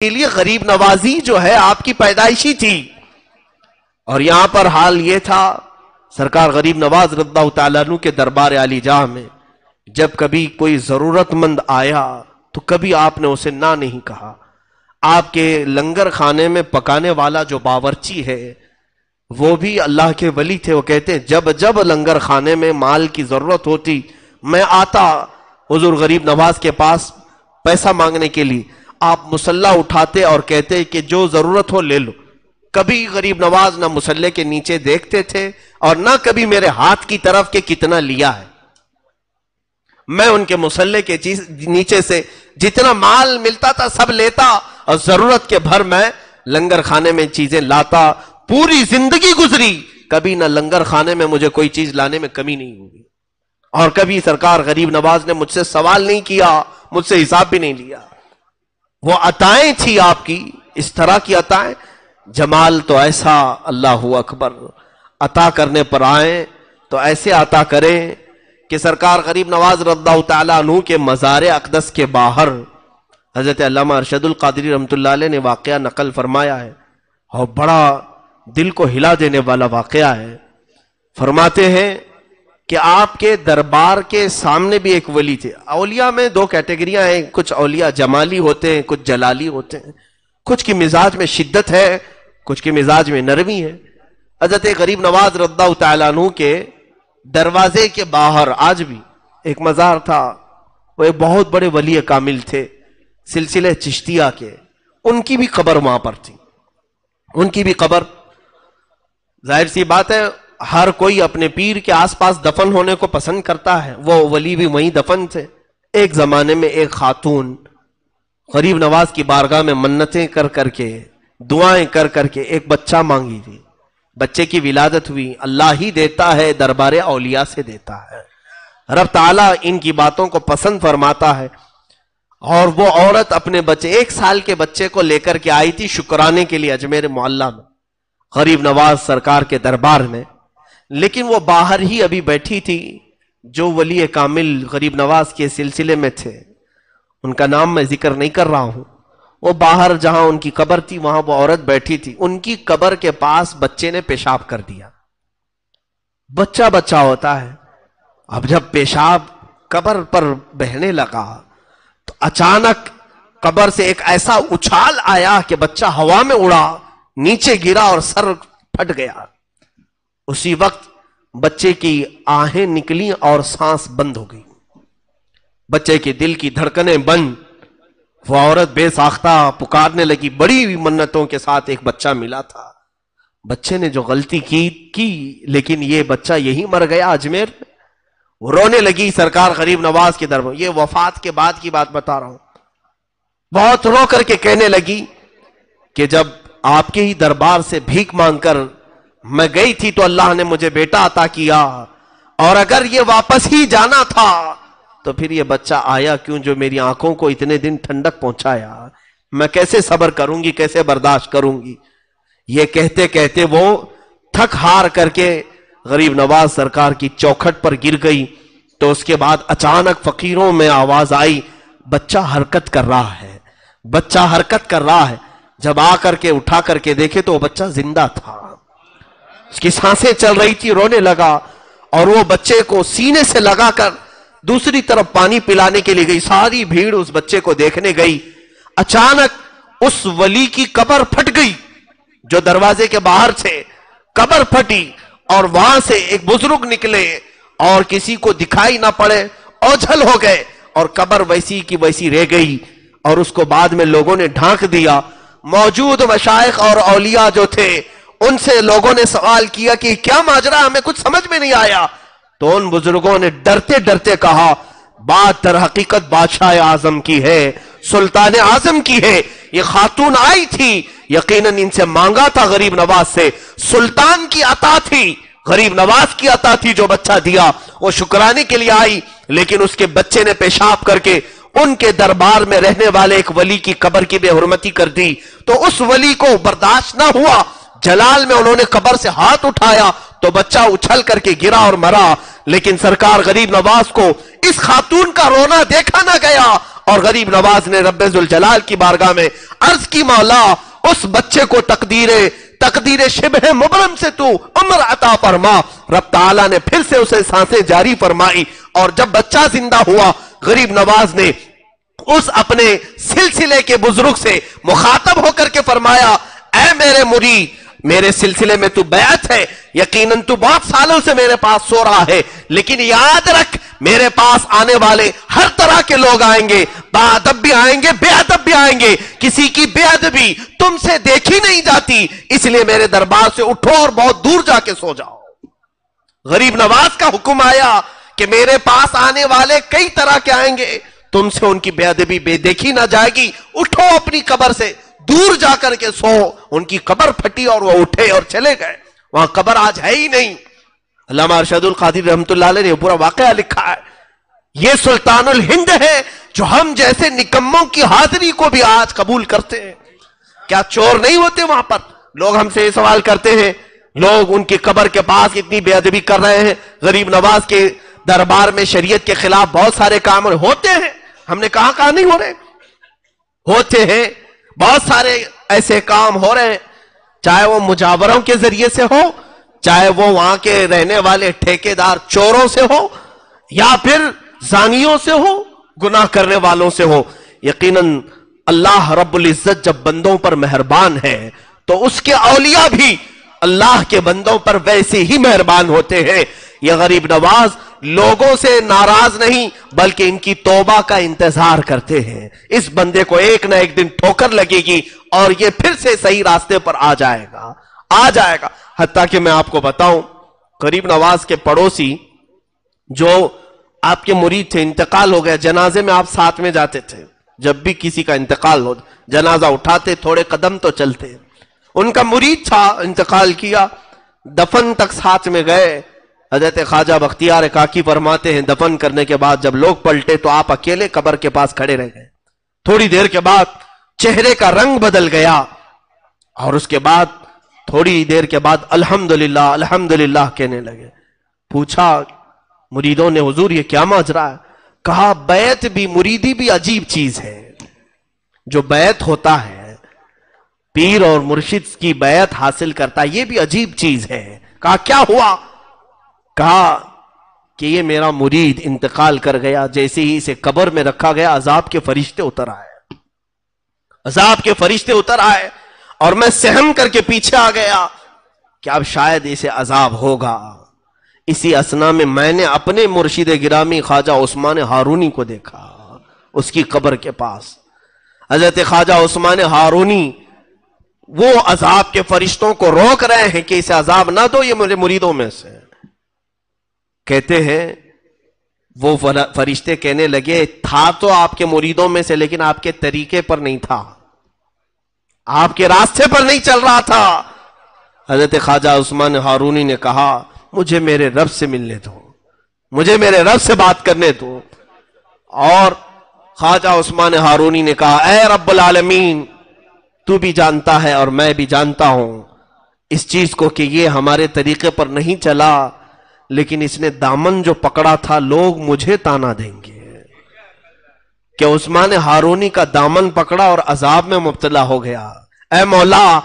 کے لیے غریب نوازی جو ہے آپ کی پیدائشی تھی. اور یہاں پر حال یہ تھا، سرکار غریب نواز رضی اللہ تعالیٰ عنہ کے دربار عالی جاہ میں جب کبھی کوئی ضرورت مند آیا تو کبھی آپ نے اسے نہ نہیں کہا. آپ کے لنگر خانے میں پکانے والا جو باورچی ہے وہ بھی اللہ کے ولی تھے. وہ کہتے جب جب لنگر خانے میں مال کی ضرورت ہوتی میں آتا حضور غریب نواز کے پاس پیسہ مانگنے کے لیے. آپ مسلح اٹھاتے اور کہتے کہ جو ضرورت ہو لے لو. کبھی غریب نواز نہ مسلح کے نیچے دیکھتے تھے اور نہ کبھی میرے ہاتھ کی طرف کہ کتنا لیا ہے. میں ان کے مسلح کے نیچے سے جتنا مال ملتا تھا سب لیتا اور ضرورت کے بھر میں لنگر خانے میں چیزیں لاتا. پوری زندگی گزری کبھی نہ لنگر خانے میں مجھے کوئی چیز لانے میں کمی نہیں ہوئی. اور کبھی سرکار غریب نواز نے مجھ سے سوال نہیں کیا، مجھ سے حساب بھی نہیں لیا. وہ عطائیں تھی آپ کی، اس طرح کی عطائیں. جمال تو ایسا، اللہ اکبر، عطا کرنے پر آئیں تو ایسے عطا کریں کہ سرکار غریب نواز رضی اللہ تعالیٰ عنہ کے مزار اقدس کے باہر حضرت علامہ ارشد القادری رحمۃ اللہ علیہ نے واقعہ نقل فرمایا ہے اور بڑا دل کو ہلا دینے والا واقعہ ہے. فرماتے ہیں کہ آپ کے دربار کے سامنے بھی ایک ولی تھے. اولیاء میں دو کیٹیگریاں ہیں، کچھ اولیاء جمالی ہوتے ہیں، کچھ جلالی ہوتے ہیں. کچھ کی مزاج میں شدت ہے، کچھ کی مزاج میں نرمی ہے. حضرت غریب نواز رضی اللہ تعالیٰ عنہ کے دروازے کے باہر آج بھی ایک مزار تھا. وہ ایک بہت بڑے ولی کامل تھے سلسلہ چشتیہ کے. ان کی بھی قبر وہاں پر تھی. ان کی بھی قبر، ظاہر سی بات ہے ہر کوئی اپنے پیر کے آس پاس دفن ہونے کو پسند کرتا ہے. وہ ولی بھی وہیں دفن تھے. ایک زمانے میں ایک خاتون غریب نواز کی بارگاہ میں منتیں کر کر کے، دعائیں کر کر کے ایک بچہ مانگی تھی. بچے کی ولادت ہوئی. اللہ ہی دیتا ہے، دربار اولیاء سے دیتا ہے. رب تعالیٰ ان کی باتوں کو پسند فرماتا ہے. اور وہ عورت اپنے بچے، 1 سال کے بچے کو لے کر کے آئی تھی شکرانے کے لیے اجمیر معلیٰ میں غریب نواز سرکار کے دربار میں. لیکن وہ باہر ہی ابھی بیٹھی تھی. جو ولی کامل غریب نواز کے سلسلے میں تھے، ان کا نام میں ذکر نہیں کر رہا ہوں، وہ باہر جہاں ان کی قبر تھی وہاں وہ عورت بیٹھی تھی. ان کی قبر کے پاس بچے نے پیشاب کر دیا. بچہ بچہ ہوتا ہے. اب جب پیشاب قبر پر بہنے لگا تو اچانک قبر سے ایک ایسا اچھال آیا کہ بچہ ہوا میں اڑا، نیچے گرا اور سر پھٹ گیا. اسی وقت بچے کی آہیں نکلی اور سانس بند ہو گئی. بچے کے دل کی دھڑکنیں بند. وہ عورت بے ساختہ پکارنے لگی. بڑی منتوں کے ساتھ ایک بچہ ملا تھا. بچے نے جو غلطی کی لیکن یہ بچہ یہی مر گیا اجمیر. وہ رونے لگی سرکار غریب نواز کے دربار. یہ وفات کے بعد کی بات بتا رہا ہوں. بہت رو کر کے کہنے لگی کہ جب آپ کے ہی دربار سے بھیک مانگ کر میں گئی تھی تو اللہ نے مجھے بیٹا عطا کیا، اور اگر یہ واپس ہی جانا تھا تو پھر یہ بچہ آیا کیوں جو میری آنکھوں کو اتنے دن ٹھنڈک پہنچایا. میں کیسے صبر کروں گی، کیسے برداشت کروں گی. یہ کہتے کہتے وہ تھک ہار کر کے غریب نواز سرکار کی چوکھٹ پر گر گئی. تو اس کے بعد اچانک فقیروں میں آواز آئی، بچہ حرکت کر رہا ہے، بچہ حرکت کر رہا ہے. جب آ کر کے اٹھا کر کے دیکھے تو وہ بچہ زندہ تھا، اس کی سانسیں چل رہی تھی. رونے لگا اور وہ بچے کو سینے سے لگا کر دوسری طرف پانی پلانے کے لیے گئی. ساری بھیڑ اس بچے کو دیکھنے گئی. اچانک اس ولی کی قبر پھٹ گئی جو دروازے کے باہر تھے. قبر پھٹی اور وہاں سے ایک بزرگ نکلے اور کسی کو دکھائی نہ پڑے، اوجھل ہو گئے اور قبر ویسی کی ویسی رہ گئی. اور اس کو بعد میں لوگوں نے ڈھانک دیا. موجود مشائخ اور اولیاء جو تھے ان سے لوگوں نے سوال کیا کہ کیا ماجرا، ہمیں کچھ سمجھ میں نہیں آیا. تو ان بزرگوں نے ڈرتے ڈرتے کہا بات در حقیقت بادشاہ اعظم کی ہے، سلطان اعظم کی ہے. یہ خاتون آئی تھی، یقیناً ان سے مانگا تھا غریب نواز سے. سلطان کی عطا تھی، غریب نواز کی عطا تھی جو بچہ دیا. وہ شکرانے کے لیے آئی لیکن اس کے بچے نے پیشاب کر کے ان کے دربار میں رہنے والے ایک ولی کی قبر کی بے حرمتی کر دی. تو اس ولی کو برداشت نہ ہوا. جلال میں انہوں نے قبر سے ہاتھ اٹھایا تو بچہ اچھل کر کے گرا اور مرا. لیکن سرکار غریب نواز کو اس خاتون کا رونا دیکھا نہ گیا اور غریب نواز نے رب ذوالجلال کی بارگاہ میں عرض کی، مولا اس بچے کو تقدیر شبہ مبرم سے تو عمر عطا فرما۔ رب تعالیٰ نے پھر سے اسے سانسیں جاری فرمائی، اور جب بچہ زندہ ہوا غریب نواز نے اس اپنے سلسلے کے بزرگ سے مخاطب ہو کر کے فرمایا، اے میرے مرید، میرے سلسلے میں تو بیعت ہے، یقیناً تو بہت سالوں سے میرے پاس سو رہا ہے، لیکن یاد رکھ میرے پاس آنے والے ہر طرح کے لوگ آئیں گے، باادب بھی آئیں گے، بے ادب بھی آئیں گے، کسی کی بے ادبی تم سے دیکھی نہیں جاتی، اس لیے میرے دربار سے اٹھو اور بہت دور جا کے سو جاؤ۔ غریب نواز کا حکم آیا کہ میرے پاس آنے والے کئی طرح کے آئیں گے، تم سے ان کی بے ادبی بے دیکھی نہ جائے گی، اٹھو اپنی قبر سے دور جا کر کے سو۔ ان کی قبر پھٹی اور وہ اٹھے اور چلے گئے، وہاں قبر آج ہے ہی نہیں۔ علامہ ارشد القادری رحمت اللہ علیہ نے پورا واقعہ لکھا ہے، یہ سلطان الہند ہے جو ہم جیسے نکموں کی حاضری کو بھی آج قبول کرتے ہیں۔ کیا چور نہیں ہوتے وہاں پر؟ لوگ ہم سے یہ سوال کرتے ہیں، لوگ ان کی قبر کے پاس اتنی بے ادبی کر رہے ہیں، غریب نواز کے دربار میں شریعت کے خلاف بہت سارے کام ہوتے ہیں، ہم نے کہا نہیں ہو رہے، ہوتے ہیں، بہت سارے ایسے کام ہو رہے ہیں، چاہے وہ مجاوروں کے ذریعے سے ہو، چاہے وہ وہاں کے رہنے والے ٹھیکیدار چوروں سے ہو، یا پھر زانیوں سے ہو، گناہ کرنے والوں سے ہو۔ یقیناً اللہ رب العزت جب بندوں پر مہربان ہے تو اس کے اولیاء بھی اللہ کے بندوں پر ویسے ہی مہربان ہوتے ہیں۔ یہ غریب نواز لوگوں سے ناراض نہیں بلکہ ان کی توبہ کا انتظار کرتے ہیں، اس بندے کو ایک نہ ایک دن ٹھوکر لگے گی اور یہ پھر سے صحیح راستے پر آ جائے گا۔ حتیٰ کہ میں آپ کو بتاؤں، غریب نواز کے پڑوسی جو آپ کے مرید تھے، انتقال ہو گیا، جنازے میں آپ ساتھ میں جاتے تھے، جب بھی کسی کا انتقال ہو جنازہ اٹھاتے، تھوڑے قدم تو چلتے، ان کا مرید تھا، انتقال کیا، دفن تک ساتھ میں گئے۔ حضرت خواجہ بختیار کاکی فرماتے ہیں دفن کرنے کے بعد جب لوگ پلٹے تو آپ اکیلے قبر کے پاس کھڑے رہ گئے، تھوڑی دیر کے بعد چہرے کا رنگ بدل گیا، اور اس کے بعد تھوڑی دیر کے بعد الحمدللہ الحمدللہ کہنے لگے۔ پوچھا مریدوں نے، حضور یہ کیا ماجرا ہے؟ کہا بیعت بھی، مریدی بھی عجیب چیز ہے، جو بیعت ہوتا ہے، پیر اور مرشد کی بیعت حاصل کرتا، یہ بھی عجیب چیز ہے۔ کہا کیا ہوا؟ کہا کہ یہ میرا مرید انتقال کر گیا، جیسے ہی اسے قبر میں رکھا گیا عذاب کے فرشتے اتر آئے، اور میں سہم کر کے پیچھے آ گیا کہ اب شاید اسے عذاب ہوگا۔ اسی اثنا میں نے اپنے مرشد گرامی خواجہ عثمان ہارونی کو دیکھا، اس کی قبر کے پاس حضرت خواجہ عثمان ہارونی وہ عذاب کے فرشتوں کو روک رہے ہیں کہ اسے عذاب نہ دو، یہ میرے مریدوں میں سے۔ کہتے ہیں وہ فرشتے کہنے لگے تھا تو آپ کے مریدوں میں سے، لیکن آپ کے طریقے پر نہیں تھا، آپ کے راستے پر نہیں چل رہا تھا۔ حضرت خواجہ عثمان ہارونی نے کہا مجھے میرے رب سے ملنے دو، مجھے میرے رب سے بات کرنے دو۔ اور خواجہ عثمان ہارونی نے کہا اے رب العالمین، تو بھی جانتا ہے اور میں بھی جانتا ہوں اس چیز کو کہ یہ ہمارے طریقے پر نہیں چلا، لیکن اس نے دامن جو پکڑا تھا لوگ مجھے تانا دیں گے کہ عثمان ہارونی کا دامن پکڑا اور عذاب میں مبتلا ہو گیا۔ اے مولا،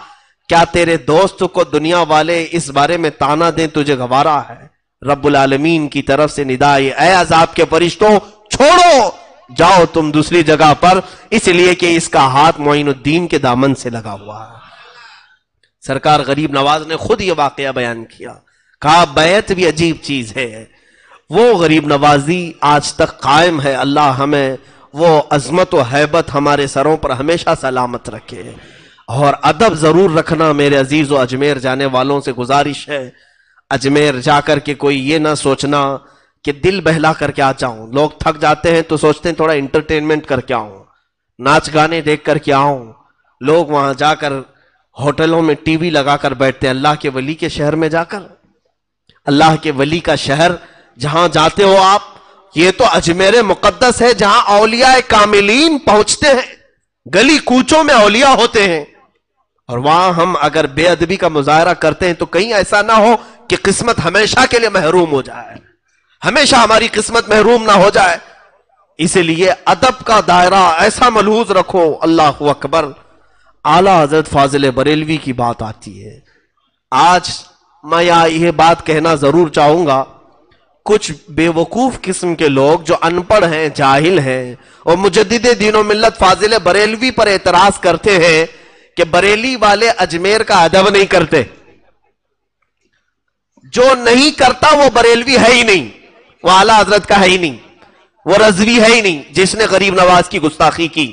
کیا تیرے دوست کو دنیا والے اس بارے میں تانا دیں تجھے گوارا ہے؟ رب العالمین کی طرف سے ندا ہے اے عذاب کے فرشتوں چھوڑو، جاؤ تم دوسری جگہ پر، اس لیے کہ اس کا ہاتھ معین الدین کے دامن سے لگا ہوا ہے۔ سرکار غریب نواز نے خود یہ واقعہ بیان کیا، کہا بیعت بھی عجیب چیز ہے۔ وہ غریب نوازی آج تک قائم ہے، اللہ ہمیں وہ عظمت و ہیبت ہمارے سروں پر ہمیشہ سلامت رکھے۔ اور ادب ضرور رکھنا میرے عزیز و اجمیر جانے والوں سے گزارش ہے، اجمیر جا کر کے کوئی یہ نہ سوچنا کہ دل بہلا کر کے آ جاؤں، لوگ تھک جاتے ہیں تو سوچتے ہیں تھوڑا انٹرٹینمنٹ کر کے آؤں، ناچ گانے دیکھ کر کے آؤں، لوگ وہاں جا کر ہوٹلوں میں ٹی وی لگا کر بیٹھتے ہیں۔ اللہ کے ولی کے شہر میں جا کر، اللہ کے ولی کا شہر جہاں جاتے ہو آپ، یہ تو اجمیر مقدس ہے جہاں اولیاء کاملین پہنچتے ہیں، گلی کوچوں میں اولیاء ہوتے ہیں، اور وہاں ہم اگر بے ادبی کا مظاہرہ کرتے ہیں تو کہیں ایسا نہ ہو کہ قسمت ہمیشہ کے لیے محروم ہو جائے، ہمیشہ ہماری قسمت محروم نہ ہو جائے۔ اسی لیے ادب کا دائرہ ایسا ملحوظ رکھو. اللہ اکبر. اعلیٰ حضرت فاضل بریلوی کی بات آتی ہے. آج میں یہ بات کہنا ضرور چاہوں گا، کچھ بے وقوف قسم کے لوگ جو ان پڑھ ہیں، جاہل ہیں، اور مجدد دین و ملت فاضل بریلوی پر اعتراض کرتے ہیں کہ بریلی والے اجمیر کا ادب نہیں کرتے. جو نہیں کرتا وہ بریلوی ہے ہی نہیں، وہ اعلیٰ حضرت کا ہے ہی نہیں، وہ رضوی ہے ہی نہیں جس نے غریب نواز کی گستاخی کی.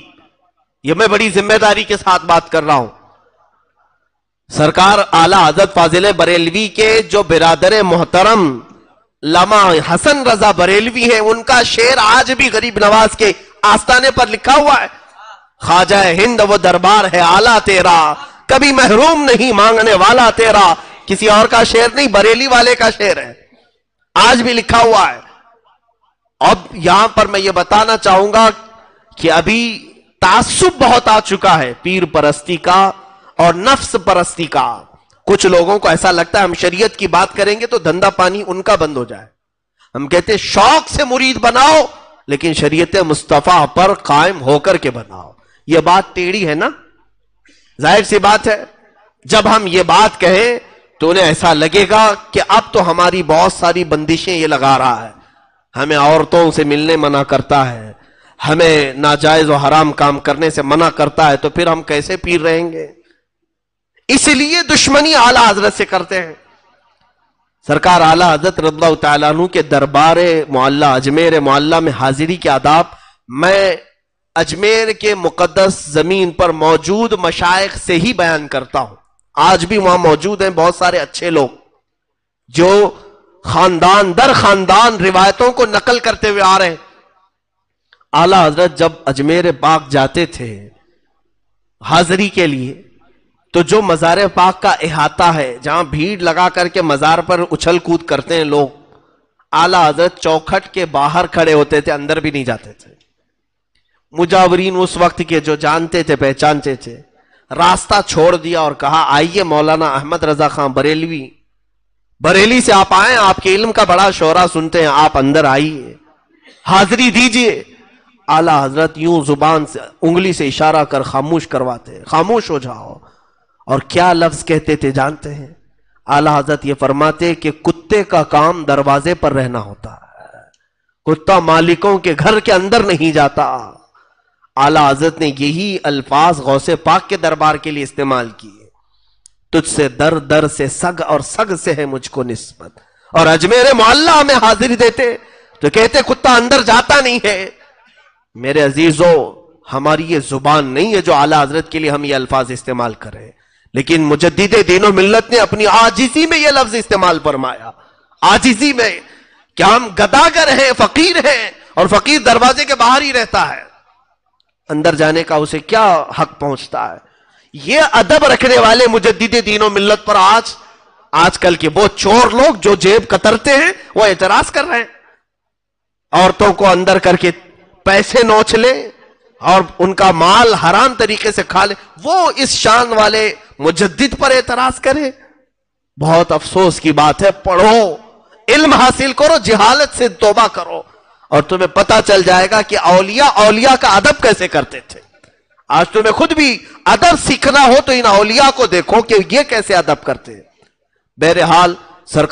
یہ میں بڑی ذمہ داری کے ساتھ بات کر رہا ہوں. سرکار اعلیٰ حضرت فاضل بریلوی کے جو برادر محترم علامہ حسن رضا بریلوی ہیں، ان کا شعر آج بھی غریب نواز کے آستانے پر لکھا ہوا ہے. خواجہ ہند وہ دربار ہے اعلیٰ تیرا، کبھی محروم نہیں مانگنے والا تیرا. کسی اور کا شعر نہیں، بریلی والے کا شعر ہے، آج بھی لکھا ہوا ہے. اب یہاں پر میں یہ بتانا چاہوں گا کہ ابھی تعصب بہت آ چکا ہے، پیر پرستی کا اور نفس پرستی کا. کچھ لوگوں کو ایسا لگتا ہے ہم شریعت کی بات کریں گے تو دھندا پانی ان کا بند ہو جائے. ہم کہتے شوق سے مرید بناؤ لیکن شریعت مصطفیٰ پر قائم ہو کر کے بناؤ. یہ بات ٹیڑھی ہے نا، ظاہر سی بات ہے. جب ہم یہ بات کہیں تو انہیں ایسا لگے گا کہ اب تو ہماری بہت ساری بندشیں یہ لگا رہا ہے، ہمیں عورتوں سے ملنے منع کرتا ہے، ہمیں ناجائز و حرام کام کرنے سے منع کرتا ہے، تو پھر ہم کیسے پیر رہیں گے؟ اس لیے دشمنی اعلیٰ حضرت سے کرتے ہیں. سرکار اعلیٰ حضرت رضی اللہ تعالیٰ عنہ کے دربار معلیٰ اجمیر معلیٰ میں حاضری کے آداب میں اجمیر کے مقدس زمین پر موجود مشائخ سے ہی بیان کرتا ہوں. آج بھی وہاں موجود ہیں بہت سارے اچھے لوگ جو خاندان در خاندان روایتوں کو نقل کرتے ہوئے آ رہے ہیں. اعلیٰ حضرت جب اجمیر پاک جاتے تھے حاضری کے لیے تو جو مزار پاک کا احاطہ ہے جہاں بھیڑ لگا کر کے مزار پر اچھل کود کرتے ہیں لوگ، اعلیٰ حضرت چوکھٹ کے باہر کھڑے ہوتے تھے، اندر بھی نہیں جاتے تھے. مجاورین اس وقت کے جو جانتے تھے پہچانتے تھے، راستہ چھوڑ دیا اور کہا آئیے مولانا احمد رضا خان بریلوی، بریلی سے آپ آئیں، آپ کے علم کا بڑا شعرا سنتے ہیں، آپ اندر آئیے، حاضری دیجئے. اعلیٰ حضرت یوں زبان سے انگلی سے اشارہ کر خاموش کرواتے، خاموش ہو جاؤ. اور کیا لفظ کہتے تھے جانتے ہیں؟ اعلیٰ حضرت یہ فرماتے کہ کتے کا کام دروازے پر رہنا ہوتا ہے، کتا مالکوں کے گھر کے اندر نہیں جاتا. اعلیٰ حضرت نے یہی الفاظ غوث پاک کے دربار کے لیے استعمال کیے، تجھ سے در در سے سگ اور سگ سے ہے مجھ کو نسبت. اور اجمیر معلیٰ میں حاضری دیتے تو کہتے کتا اندر جاتا نہیں ہے. میرے عزیزو، ہماری یہ زبان نہیں ہے جو اعلیٰ حضرت کے لیے ہم یہ الفاظ استعمال کریں، لیکن مجدد دین و ملت نے اپنی عاجزی میں یہ لفظ استعمال فرمایا. عاجزی میں کہ ہم گداگر ہیں، فقیر ہیں، اور فقیر دروازے کے باہر ہی رہتا ہے، اندر جانے کا اسے کیا حق پہنچتا ہے. یہ ادب رکھنے والے مجدد دین و ملت پر آج کل کے وہ چور لوگ جو جیب کترتے ہیں وہ اعتراض کر رہے ہیں. عورتوں کو اندر کر کے پیسے نوچ لیں اور ان کا مال حرام طریقے سے کھا لیں، وہ اس شان والے مجدد پر اعتراض کرے. بہت افسوس کی بات ہے. پڑھو، علم حاصل کرو، جہالت سے توبہ کرو، اور تمہیں پتا چل جائے گا کہ اولیاء کا ادب کیسے کرتے تھے. آج تمہیں خود بھی ادب سیکھنا ہو تو ان اولیاء کو دیکھو کہ یہ کیسے ادب کرتے ہیں. بہرحال سرکار